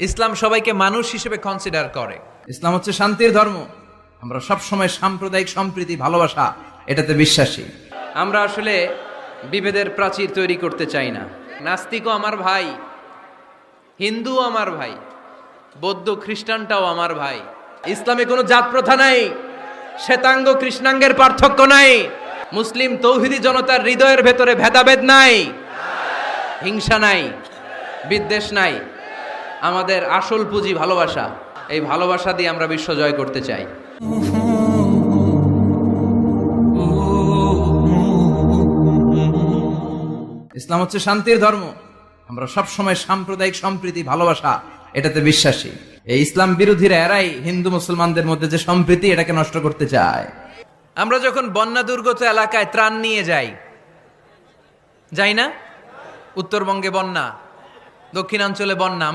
ইসলাম সবাইকে মানুষ হিসেবে কনসিডার করে। ইসলাম হচ্ছে শান্তির ধর্ম। আমরা সব সময় সাম্প্রদায়িক সম্প্রীতি, ভালোবাসা এটাতে বিশ্বাসী। আমরা আসলে বিভেদের প্রাচীর তৈরি করতে চাই না। নাস্তিকও আমার ভাই, হিন্দুও আমার ভাই, বৌদ্ধ খ্রিস্টানটাও আমার ভাই। ইসলামে কোনো জাত প্রথা নাই, শ্বেতাঙ্গ কৃষ্ণাঙ্গের পার্থক্য নাই। মুসলিম তৌহিদি জনতার হৃদয়ের ভেতরে ভেদাভেদ নাই, হিংসা নাই, বিদ্বেষ নাই। আমাদের আসল পুঁজি ভালোবাসা। এই ভালোবাসা দিয়ে আমরা বিশ্ব জয় করতে চাই। ইসলাম হচ্ছে শান্তির ধর্ম। আমরা সব সময় সাম্প্রদায়িক সম্প্রীতি, ভালোবাসা এটাতে বিশ্বাসী। এই ইসলাম বিরোধীরা এরাই হিন্দু মুসলমানদের মধ্যে যে সম্প্রীতি এটাকে নষ্ট করতে চায়। আমরা যখন বন্যা দুর্গত এলাকায় ত্রাণ নিয়ে যাই না? উত্তরবঙ্গে বন্যা, দক্ষিণাঞ্চলে বন্যা।